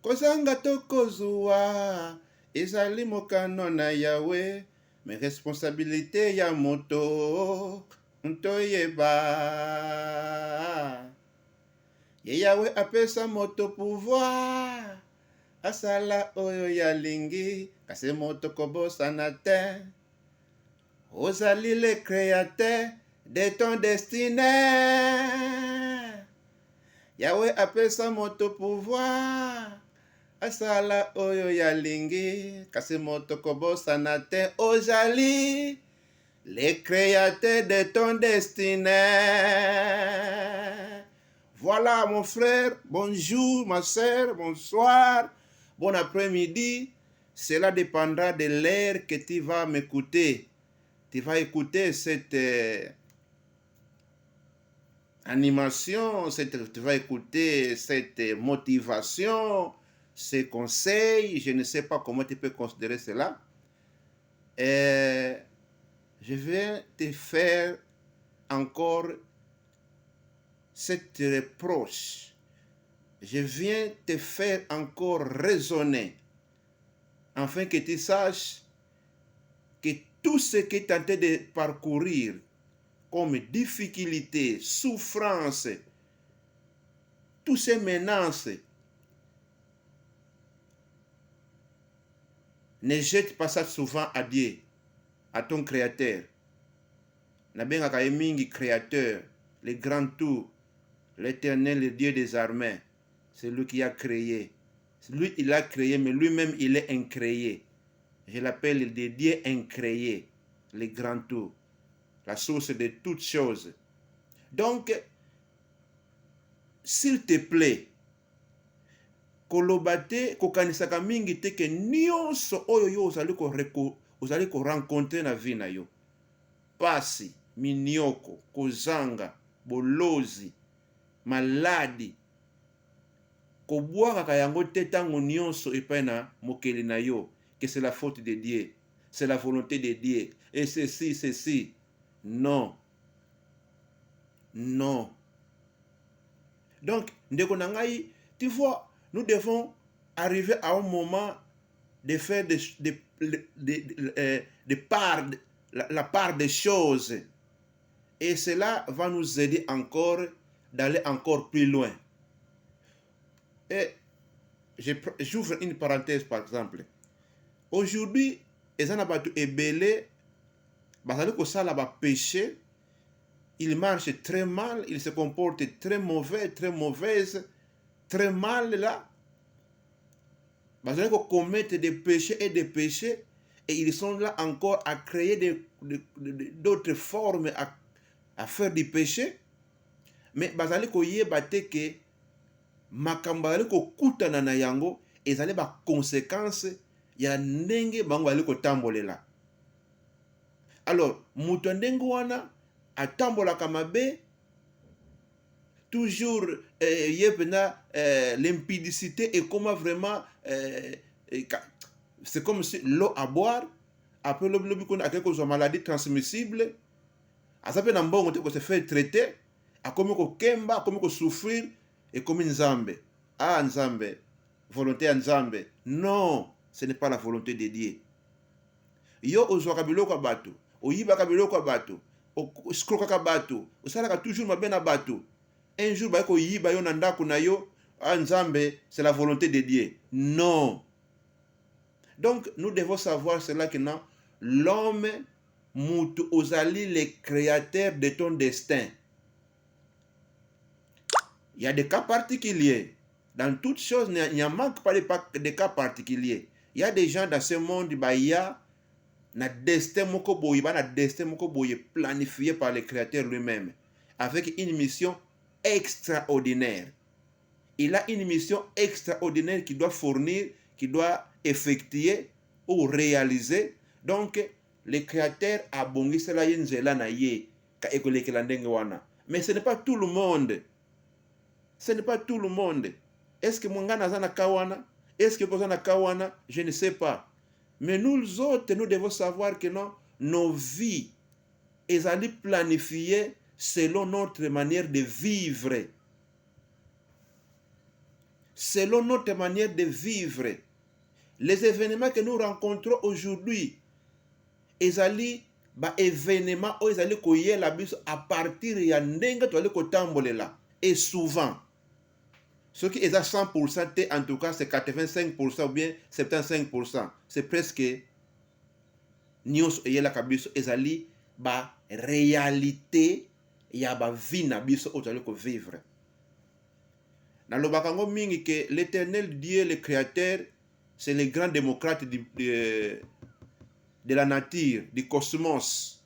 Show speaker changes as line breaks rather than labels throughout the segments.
kozanga to kozwa ezali mokano na Yawe, me responsabilité ya moto ntoyeba. Ye Yawe apesa moto pouvoir asala oyo yalingi, kasi moto kobosana te. Ozali le créateur de ton destinée. Yawe apesa moto pouvoir asala oyo yalingi, kasi moto kobosana te. Ozali le créateur de ton destinée. Voilà mon frère, bonjour ma soeur, bonsoir, bon après-midi. Cela dépendra de l'heure que tu vas m'écouter. Tu vas écouter cette animation, tu vas écouter cette motivation, ces conseils. Je ne sais pas comment tu peux considérer cela. Je vais te faire encore cette reproche. Je viens te faire encore raisonner, afin que tu saches que tout ce que tu es en train de parcourir comme difficulté, souffrance, toutes ces menaces, ne jette pas ça souvent à Dieu, à ton Créateur. Nabengaka mingi Créateur, le grand tout, l'Éternel, le Dieu des armées. C'est lui qui a créé. Lui, il a créé, mais lui-même, il est incréé. Je l'appelle le Dieu incréé, le grand tout, la source de toutes choses. Donc, s'il te plaît, kolobate kokanisaka mingi te ke nyonso oyo yo ozali ko rencontrer na vie na yo. Pasi, minioko, kozanga, bolozi, maladi, kobwaka yango te tango nyonso epai na mokeli na yo, que c'est la faute de Dieu, c'est la volonté de Dieu, et ceci. Non. Non. Donc, ndeko na ngai, tu vois, nous devons arriver à un moment de faire la part des choses. Et cela va nous aider encore d'aller encore plus loin. Et j'ouvre une parenthèse par exemple. Aujourd'hui, les gens ont ébélé, péché, ils marchent très mal, ils se comportent très mauvaise, très mal là. Ils commettent des péchés, et ils sont là encore à créer d'autres formes à faire du péché. Mais bazali ko yebate ke makambo ali ko kutana na yango ezali ba conséquences ya ndenge bango ali ko tambolela. Alors mutu ndenge wana atambolaka mabe, toujours l'impudicité est comme vraiment c'est comme si l'eau à boire. Après l'eau qu'on a quelque maladie transmissible, à ça peut se faire traiter, à comme ko kemba, comme ko souffrir, et comme nzambe. Ah nzambe, volonté à nzambe. Non, ce n'est pas la volonté de Dieu. Yo ozwaka biloko bato, oyibaka biloko bato, oskrokaka bato, osalaka toujours mabe na bato. Un jour ba ko yiba yo na ndako na yo, ah nzambe, c'est la volonté de Dieu. Non. Donc nous devons savoir cela que non, l'homme mutu ozali le créateur de ton destin. Il y a des cas particuliers. Dans toutes choses, il n'y a manque pas de cas particuliers. Il y a des gens dans ce monde, il y a un destin planifié par le Créateur lui-même, avec une mission extraordinaire. Il a une mission extraordinaire qu'il doit fournir, qu'il doit effectuer ou réaliser. Donc, le Créateur a bongi cela yenzela na ye ka ekolekela ndenge wana. Mais ce n'est pas tout le monde. Ce n'est pas tout le monde. Est-ce que Mongana zana kawana? Est-ce que Kozana kawana? Je ne sais pas. Mais nous autres, nous devons savoir que non, nos vies, elles allaient planifier selon notre manière de vivre. selon notre manière de vivre. Les événements que nous rencontrons aujourd'hui, ezali ba événement oyo ezali koyela biso à partir ya ndenge toali kotambolela. Et souvent, ce qui est à 100%, en tout cas c'est 85% ou bien 75%. C'est presque nyonso eyelaka biso ezali ba réalité ya ba vie na biso oyo toali kovivre. Nalobaka ngo mingi que l'éternel Dieu, le créateur, c'est le grand démocrate de la nature, du cosmos,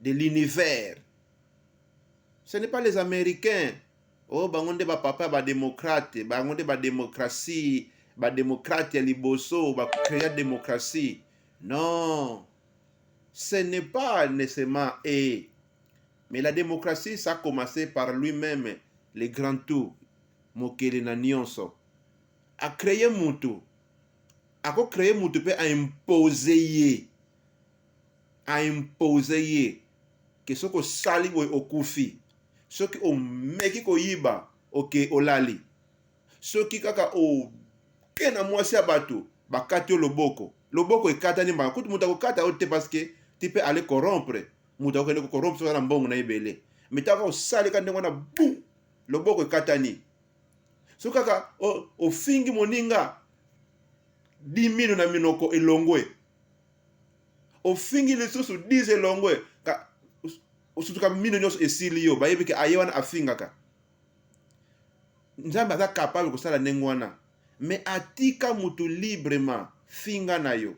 de l'univers. Ce n'est pas les Américains. Oh, bangonde ba papa ba démocrate, bangonde ba démocratie, ba démocrate ya liboso, ba créer démocratie. Non. Ce n'est pas nécessairement eux. Mais la démocratie, ça a commencé par lui-même, le grand tout, mokele na nyonso. A créé mutu. A créé mutu pe a imposer ye. A imposer ye. Que ce que sali boy okufi. Ce qui o meki ko yiba, ok olali. Ce qui kaka o kena mwasi abatu, bakati o loboko. Loboko ekata ni ba kutu muta ko kata o te parce que tu peux aller corrompre. Muta ko ne ko corrompre so na mbongo na ibele. Mitaka o sali ka ndengona boum. Loboko ekata ni. So kaka o fingi moninga 10,000 na minoko elongwe. O fingi lisusu 10 elongwe. Osutuka mino nyonso esili yo bayebi ke aye wana afingaka. Nzambe aza capable kosala ndenge wana, mais atika mutu librement finga na yo,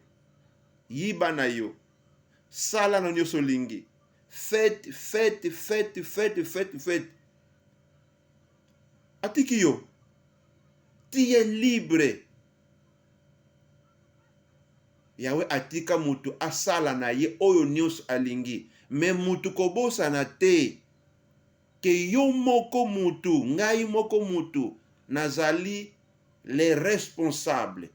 yiba na yo, sala na nyonso lingi, fete. Atiki yo, tu es libre. Yawe atika mutu asala na ye oyo nyonso alingi. Mais mutu kobosana te ke yo moko mutu, ngai moko mutu, nazali les responsables,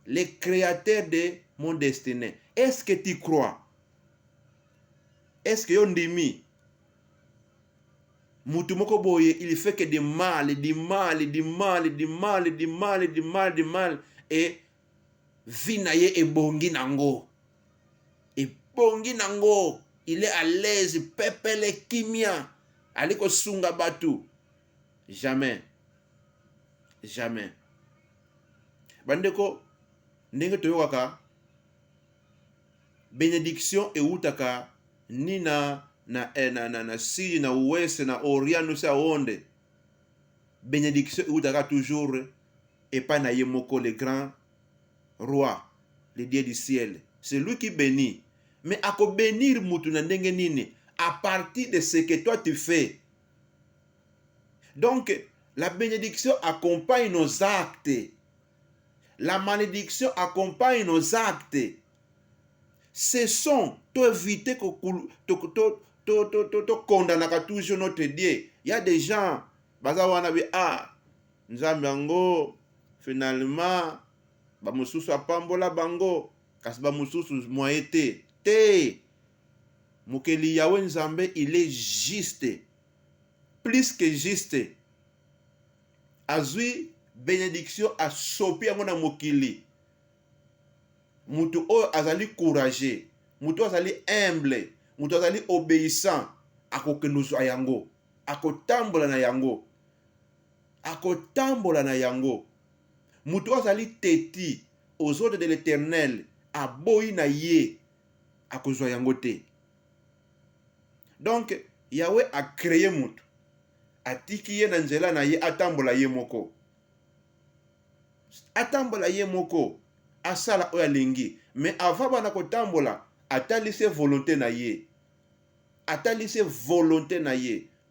les créateurs de mon destinée. Est-ce que tu crois? Est-ce que yo ndimi? Mutu moko boye, il fait que du mal, et vinaye ebongi nango. Ebongi nango. Il est à l'aise, pepele kimia, aliko sunga batu. Jamais. Jamais. Bandeko, ndenge toyokaka, bénédiction eutaka ni na sidi na ouest na orient nous sa onde. Bénédiction eutaka toujours et pas na yemoko le grand roi, le Dieu du ciel. C'est lui qui bénit. Mais à bénir mutu na ndenge nini à partir de ce que toi tu fais. Donc la bénédiction accompagne nos actes. La malédiction accompagne nos actes. Ce sont to éviter que condamner toujours notre Dieu. Il y a des gens bazawana bi nzambe ngo finalement ba mususu apambola bango kasi ba mususu moyete. Mokeli Yahweh Nzambe, il est juste, plus que juste. Azui bénédiction a sopi amona mokili. Mutu o azali courageux, mutu azali humble, mutu azali obéissant, akokenusu ayango, akotambola na yango, akotambola na yango. Mutu azali teti aux ordres de l'Éternel, aboyi na ye. Akozwa yango te. Donc Yahweh a créé mutu, atiki ye na nzela na ye atambola ye moko, asala oyo alingi. Mais avant bana kotambola atalise volonté na ye,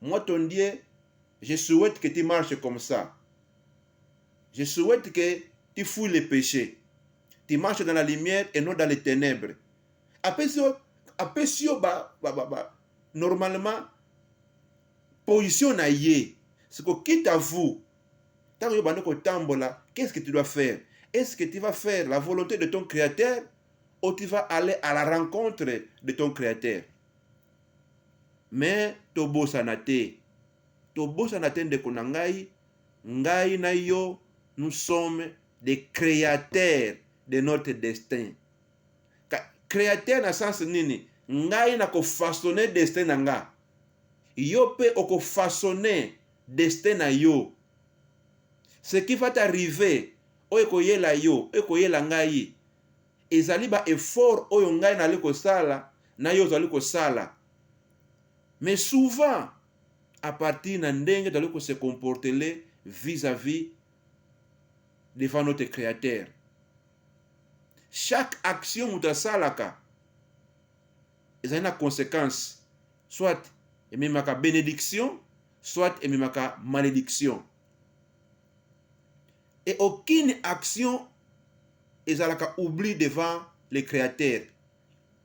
Moi ton Dieu, je souhaite que tu marches comme ça. Je souhaite que tu fouilles les péchés, tu marches dans la lumière et non dans les ténèbres. Apesio normalement position na ye. C'est que quitte à vous, tant que bande ko tambola, qu'est-ce que tu dois faire? Est-ce que tu vas faire la volonté de ton créateur ou tu vas aller à la rencontre de ton créateur? Mais tobo sanate de konangai, ngai na yo nous sommes des créateurs de notre destin. Créateur na sens nini? Ngai na ko façonner destin na nga. Yo pe oko façonner destin na yo. Ce qui va t'arriver, oyo koyela yo, oyo koyela ngai, ezali ba effort oyo ngai nali kosala, na yo zali kosala. Mais souvent, à partir na ndenge tali ko se comporter vis-à-vis devant notre créateur. Chaque action mutasalaka ezali na conséquence, soit ememaka bénédiction, soit ememaka malédiction. Et aucune action ezalaka oubli devant le créateur.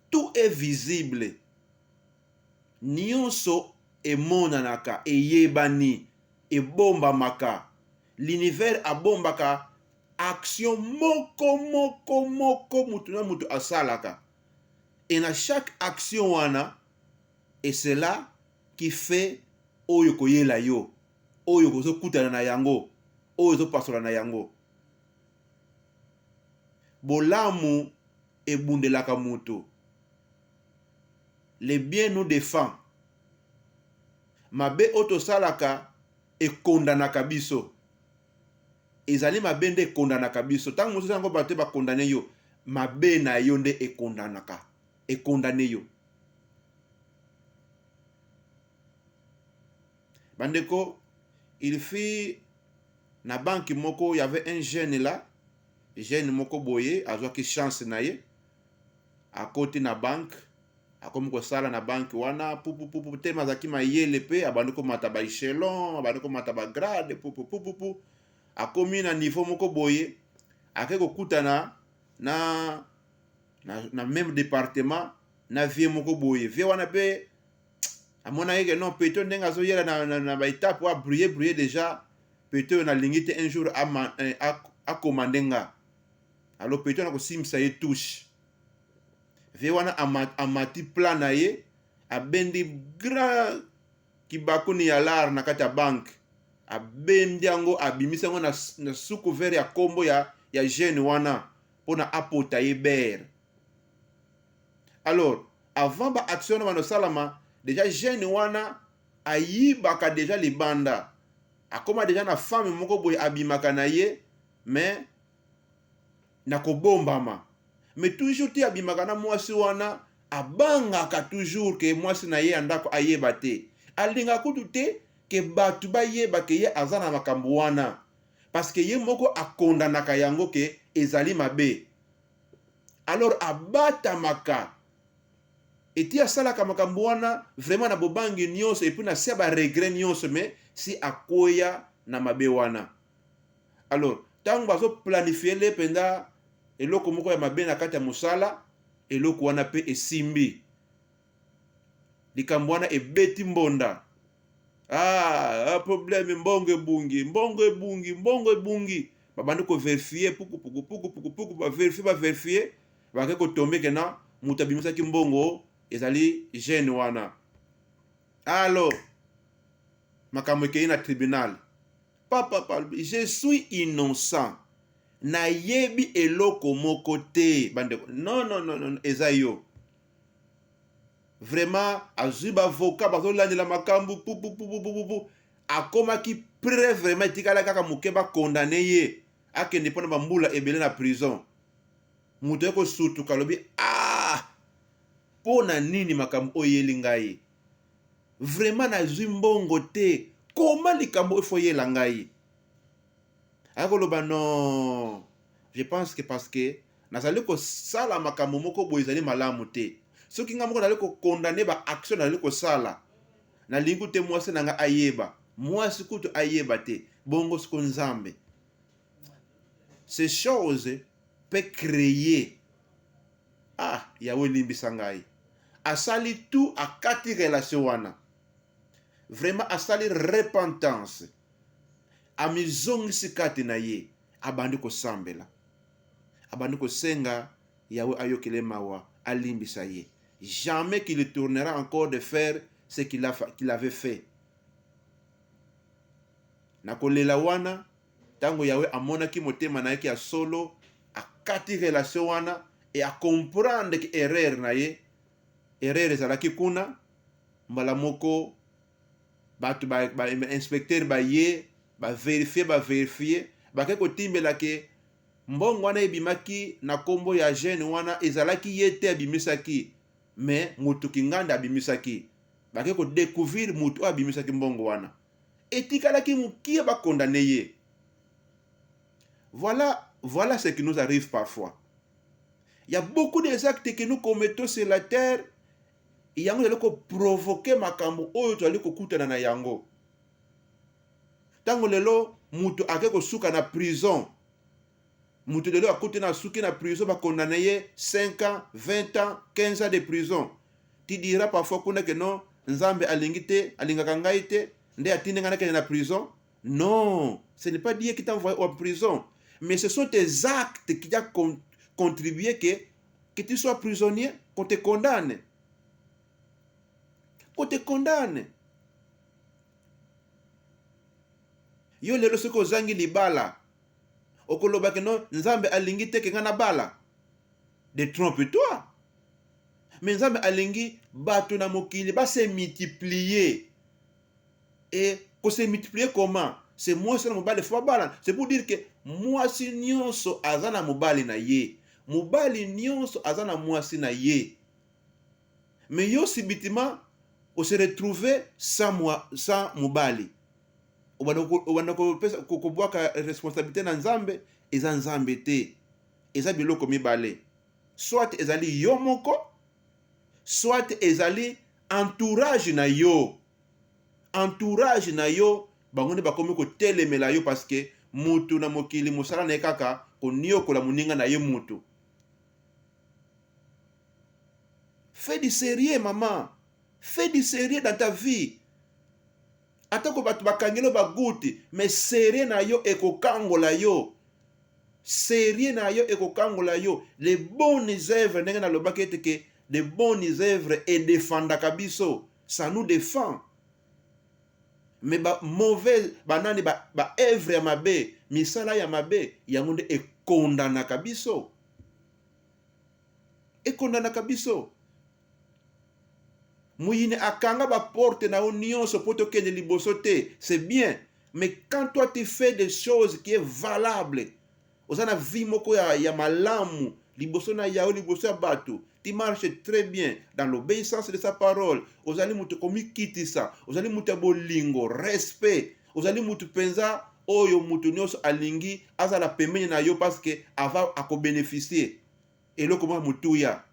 Tout est visible. Nyonso emonanaka, eyebani, ebombamaka. L'univers abombaka action moko mutu na mutu asalaka. Et na chaque action wana, et c'est là qui fait oyo koyela yo, oyo kozo kutana na yango, oyo zo pasola na yango. Bolamu ebundelaka mutu. Le bien nous défend. Mabe oto salaka e kondanaka biso. Ezali mabe nde kondanaka biso. Tango mosusu yango bate ba kondane yo, mabe na yo nde e kondanaka. E kondane yo. Bandeko, il fit na banque moko, il y avait un jeune là. Jeune moko boye, azwaki chance na ye. À côté na banque. Akomi kosala na banque wana pupu te mazaki mayele pe abandi komata ba echelon, abandi komata ba grade pupu. Akomi na niveau moko boye, ake kokutana na même département na vie moko boye. Vie wana pe amona yeke non peto ndenga zo yela na ba étape wa briller déjà peto na lingite un jour a commandenga. Alors peto na ko simsa ye touche. Vie wana amati plan na ye, abendi grand kibakuni ya lar na kati ya bank. Abendi yango abimisa yango na suku vert ya kombo ya jeune wana pona apota ye ber. Alors, avant ba action na bano salama, déjà jeune wana ayibaka déjà libanda. Akoma déjà na femme moko boye abimaka na ye, mais na kobombama. Mais toujours ti abimaka na mwasi wana abangaka toujours ke mwasi na ye andako ayeba te. Alinga kutu te ke batu bayeba ke ye aza na makambo wana. Parce que ye moko akondanaka yango ke ezali mabe. Alors abatamaka. Eti asalaka makambo wana vraiment na bobangi nyonso et puis na se ba regret nyonso mais si akoya na mabe wana. Alors tango bazo planifier le penda eloko moko ya mabe na kati ya mosala, eloko wana pe esimbi. Likambo wana ebeti mbonda. Problème mbongo ebungi. Babandi ko vérifier puku ba vérifier bake ko tomber que na mutu abimisaki mbongo ezali jeune wana. Alors makambo ekei na tribunal. Papa, je suis innocent. Na yebi eloko moko te bandeko. Non, eza yo. Vraiment azuba avocat bazolandela makambo pupu. Akomaki preuve vraiment etikala kaka mokeba condamné ye. Akende pona bambula ebele na prison. Mutu eko sutu kalobi pona nini makambo oyeli ngai. Vraiment nazwi mbongo te. Comment likambo efoyela ngai? Akoloba non, je pense que parce que nazali ko sala makambo moko boye ezali malamu te. Soki nga moko nazali ko condamner ba action nazali ko sala. Na lingu te mwasi nanga ayeba. Mwasi kutu ayeba te. Bongo siko nzambe. Ces choses peuvent créer. Yawe limbisa ngai. Asali tout a kati relation wana. Vraiment asali repentance. Amizongisi kati na ye, abandi kosambela, abandi kosenga Yawe ayokele mawa, alimbisa ye. Jamais qu'il tournera encore de faire ce qu'il avait fait. Nakolela wana, Tango Yahweh amonaki motema na ye ya solo, akati relation wana et a comprendre que erreur na ye, erreur ezalaki kuna, mbala moko batu ba inspecteur ba ye, ba vérifier, bake kotimbela ke mbongo wana ebimaki na kombo ya jeune wana ezalaki ye te abimisaki, mais mutu kinganda abimisaki. Bake ko découvrir mutu abimisaki mbongo wana. Etikalaki mukie ba condamner ye. Voilà ce qui nous arrive parfois. Il y a beaucoup des actes que nous commettons sur la terre. Et yango yaleko provoquer makambo oyo to aliko kutana na yango. Tango lelo mutu akeko suka na prison. Mutu lelo akote na suki na prison ba condamné 5 ans, 20 ans, 15 ans de prison. Tu diras parfois kuna que non, nzambe alingite, alingaka ngai te, nde atinde ngana na prison. Non, ce n'est pas Dieu qui t'a envoyé en prison, mais ce sont tes actes qui ont contribué que tu sois prisonnier, qu'on te condamne. Qu'on te condamne. Yo lelo soko zangi libala. Okoloba ke non, nzambe alingi te ke ngana bala. Détrompe-toi. Mais nzambe alingi batu na mokili ba se multiplier. Et qu'on se multiplier comment? C'est moi c'est mobali fa bala. C'est pour dire que moi si nyonso azana mobali na ye. Mobali nyonso azana moi si na ye. Mais yo subitement on se retrouver sans mobali. Obana ko boaka responsabilité na nzambe, eza nzambe te. Eza biloko mibale. Soit ezali yo moko, soit ezali entourage na yo. Entourage na yo, bangonde bakomi ko telemela yo parce que mutu na mokili musala na kaka ko niokola muninga na ye mutu. Fais du sérieux maman. Fais du sérieux dans ta vie. Atako batu bakangelo baguti, mais sérieux na yo ekokangola yo. Sérieux na yo ekokangola yo. Les bonnes œuvres nenga na lobaki ete ke les bonnes œuvres et défendaka biso, ça nous défend. Mais ba mauvais banani ba œuvre ya mabe, misala ya mabe, yango nde ekondanaka biso. Ekondanaka biso. Mouyine akanga ba porte na union so poto kende liboso te, c'est bien. Mais quand toi tu fais des choses qui est valable, ozana vie moko ya malamu, liboso na yao liboso ya batu, tu marches très bien dans l'obéissance de sa parole. Ozali mutu komi kitisa, ozali mutu bolingo, respect, ozali mutu penza oyo mutu nyonso alingi azala pembeni na yo parce que ava ako bénéficier. Et lo comment mutu ya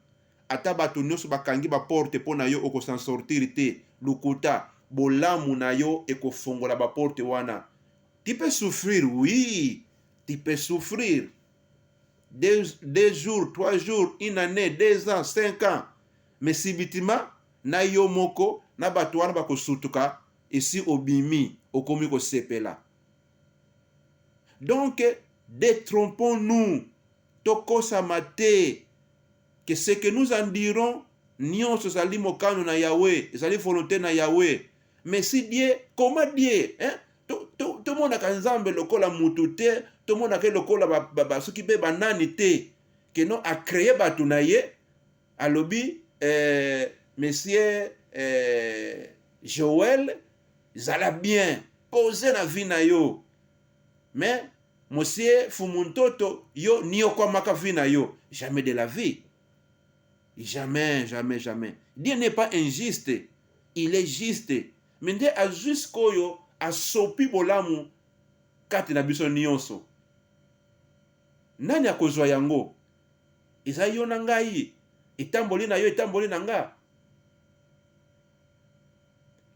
ata bato nyonso bakangi ba porte po na yo oko s'en sortir te, lukuta bolamu na yo eko fongola ba porte wana. Tu peux souffrir, oui, tu peux souffrir. 2 jours, 3 jours, 1 année, 2 ans, 5 ans. Mais si bitima na yo moko na bato wana bako sutuka ici obimi okomi ko sepela. Donc détrompons-nous, tokosa mate. Que ce que nous en dirons, nyonso zali mokano na Yahweh, zali volonté na Yahweh. Mais si Dieu, comment Dieu, hein? Tout le monde a nzambe lokola mutu te, tout le monde a lokola ba soki be banani te, que non a créé batu na ye, alobi monsieur Joël zala bien, poser na vie na yo. Mais monsieur Fumuntoto yo niyo kwa maka vie na yo, jamais de la vie. Jamais, jamais, jamais. Dieu n'est pas injuste. Il est juste. Mais Dieu a juste koyo a sopi bolamu kati na biso nyonso. Nani akozwa yango? Eza yo na ngai. Etamboli na yo, etamboli na nga.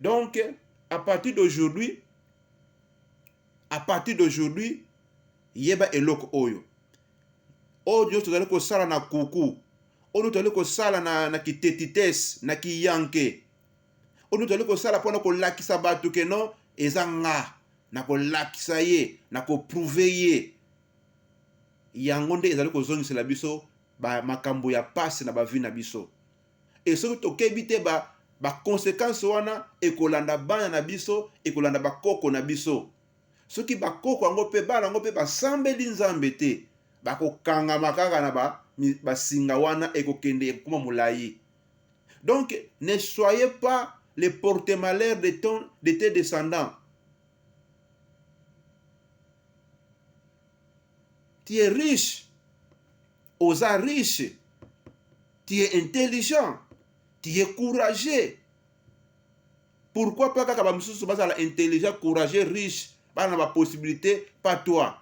Donc, à partir d'aujourd'hui, yeba eloko oyo. Oyo tozali kosala na kuku. Onu toli ko sala na kitetites, na kiyanke. Onu toli ko sala pona ko lakisa batu ke no, ezanga, na ko lakisa ye, na ko prouve ye. Yangonde ezali ko zongi la biso, ba makambo ya passe na ba vie na biso. Et so to kebite ba conséquence wana, ekolanda bana na biso, ekolanda ba koko na biso. soki bakoko yango mpe bana yango mpe basambeli nzambe te, bakokangama kaka na basinga wana ekokende ekokoma molai. Donc ne soyez pas le porte-malheur de tes descendants. Tu es riche, osa riche, tu es intelligent, tu es courageux. Pourquoi pas kaka bamisusu bazala intelligent, courageux, riche, bana ba possibilité, pas toi.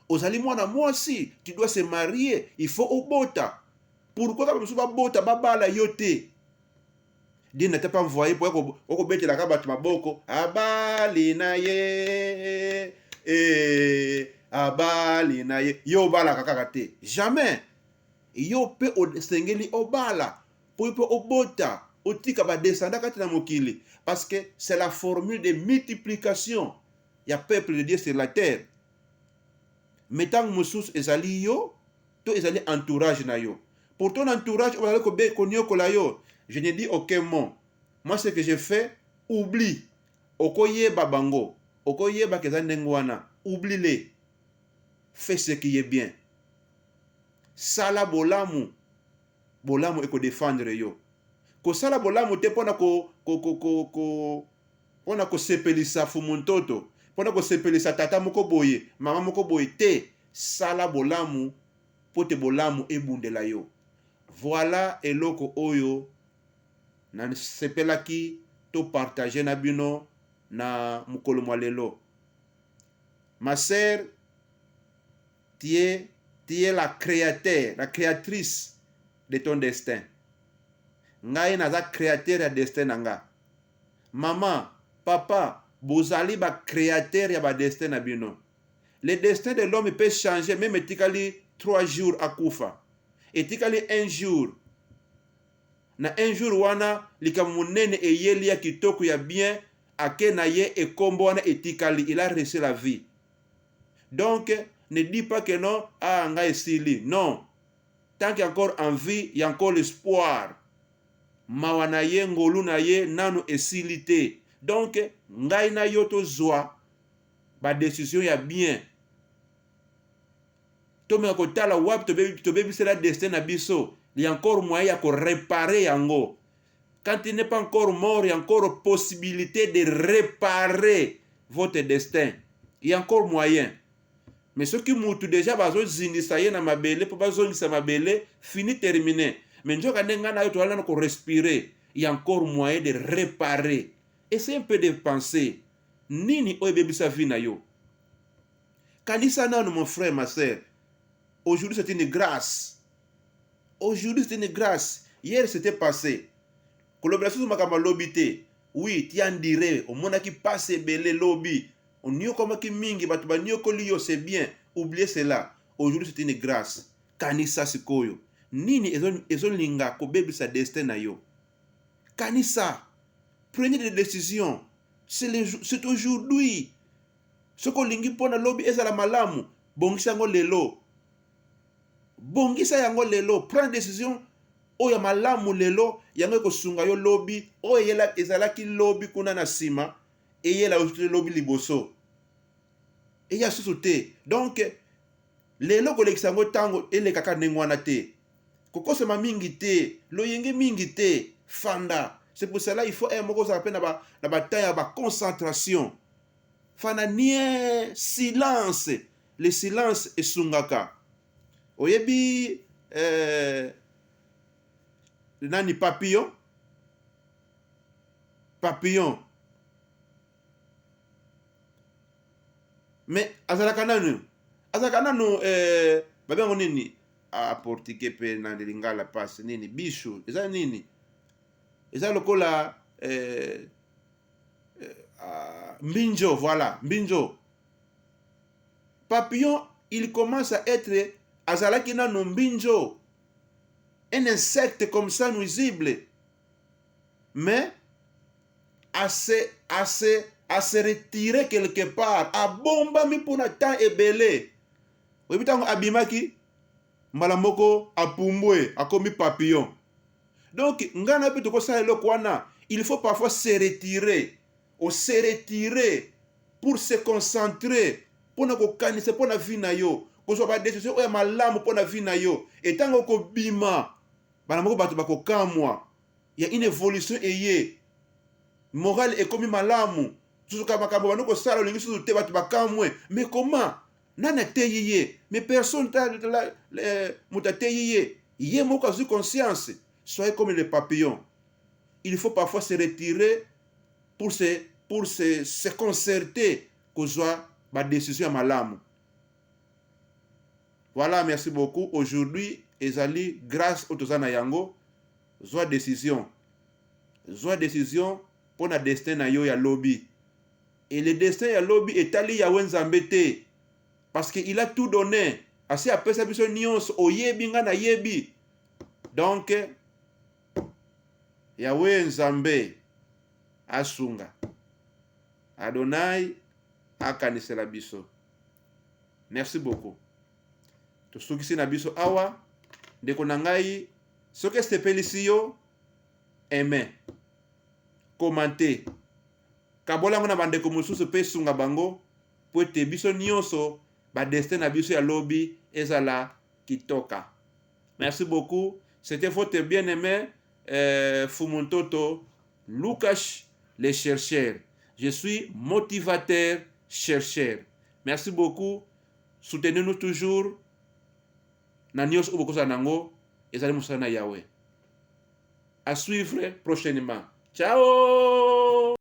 Ozali mwana mwasi, tu dois se marier, il faut obota. Pourquoi kaka bamisusu babota babala yo te? Dieu n'était pas envoyé pour que la kabati maboko abali na ye abali na ye yo bala kaka te. Jamais. Yo pe o sengeli obala pour obota otika ba descendre kati na mokili, parce que c'est la formule de multiplication. Il y a peuple de Dieu sur la terre. Mettant musus ezali yo, to ezali entourage na yo. Pour ton entourage, on va konyokola yo. Je ne dis aucun mot. Moi, ce que je fais, oublie. Okoye babango. Okoye bakezandengwana. Oublie-les. Fais ce qui est bien. Sala bolamu. Bolamu eko défendre yo. Ko sala bolamu te pona pona ko sepelisa fumuntoto. Pona ko sepelisa tata moko boye, mama moko boye te. Sala bolamu pote bolamu ebundela yo. Voilà eloko oyo na sepelaki to partager na bino na mukolo mwa lelo. Ma sœur, tu es la créateur, la créatrice de ton destin. Ngai naza créateur ya destin nanga. Maman, papa, bozali ba créateur ya ba destin na bino. Le destin de l'homme peut changer même etikali 3 jours akufa. Etikali 1 jour. Na 1 jour wana likamunene eyeli ya kitoko ya bien ake na ye ekombo wana etikali, il a reçu la vie. Donc ne dis pas que non, ah nga esili. Non. Tant qu'il y a encore en vie, il y a encore l'espoir. Mawa na ye ngolu na ye nanu esili te. Donc ngai na yo tozwa ba décision ya bien. Tome kotala wap tobebisela destin na biso. Il y a encore moyen de réparer yango. Quand il n'est pas encore mort, il y a encore possibilité de réparer votre destin. Il y a encore moyen. Mais ceux qui moutent déjà, bazo zindisa ye na mabele, pour bazo ngisa mabele, fini terminé. Mais njoka nenga na yo to ala ko respirer. Il y a encore moyen de réparer. Essayez un peu de penser. Nini oye bebisa vie na yo. Kanisa nanu mon frère, ma sœur. Aujourd'hui c'est une grâce. Aujourd'hui, c'est une grâce. Hier, c'était passé. Collaboration sur ma lobby. Oui, tu en dirais. Au monde qui passe belé lobby. On y a comme qui mingi, batuba n'y a c'est bien. Oubliez cela. Aujourd'hui, c'est une grâce. Kanisa sikoyo. Nini ezon linga ko bebi sa destin na yo. Kanisa. Prenez des décisions. C'est aujourd'hui. Ce qu'on lingi pona lobby ezala malamu. Bongisa ngo lelo. Bongisa yango lelo, prends décision oya malamu lelo yango ko sunga yo lobby oyela ezalaki lobby kuna na sima eyela osuti lobby liboso eya susu te. Donc lelo ko lekisa ngo tango ele kaka nengwana te kokosema mingi te loyenge mingi te fanda. C'est pour cela il faut moko ça na ba taille ba concentration fana nie silence. Le silence esungaka. Oyebi nani papillon mais azalaka nanu babengo nini aportike pe na lingala passe nini bishu eza nini eza lokola mbinjo. Voilà, mbinjo. Papillon il commence à être azalaki na mbinjo, un insecte comme ça nuisible, mais à se retirer quelque part, à bomba mi pour na temps ebele. Obitango abimaki mbala moko apumbwe akomi papillon. Donc ngana pe to ça eloko wana, il faut parfois se retirer, se retirer pour se concentrer pona kokanisa pona vie na yo kozwa ba décision oyo malamu pona vie na yo etango kobima bana moko bato bakokamwa ya une évolution eye morale ekomi malamu tusuka makambo bano kosala olingi susu te bato bakamwe mais comment nana ateyi ye mais personne moto ateyi ye moko azwi conscience. Soyez comme les papillons, il faut parfois se retirer pour se concerter kozwa ba décision ya malamu. Voilà, merci beaucoup. Aujourd'hui ezali grâce au tozana yango zwa décision pour na destin na yo ya lobby. Et le destin ya lobby etali ya wenzambe te parce que il a tout donné. Asi apesa biso nyonso oyebi nga na yebi. Donc Yahweh Nzambe asunga Adonai akanisela biso. Merci beaucoup. Tosukisi na biso awa ndeko na ngai soki sepelisi yo aimez, commentez, kabolango na bandeko mosusu pe sunga bango po ete biso nyonso ba destin na biso ya lobi ezala kitoka. Merci beaucoup. C'était votre bien-aimé Fumuntoto Lucas le chercheur. Je suis motivateur chercheur. Merci beaucoup. Soutenez-nous toujours. Na nyos ubokosa nango ezali musana Yahweh. À suivre prochainement. Ciao!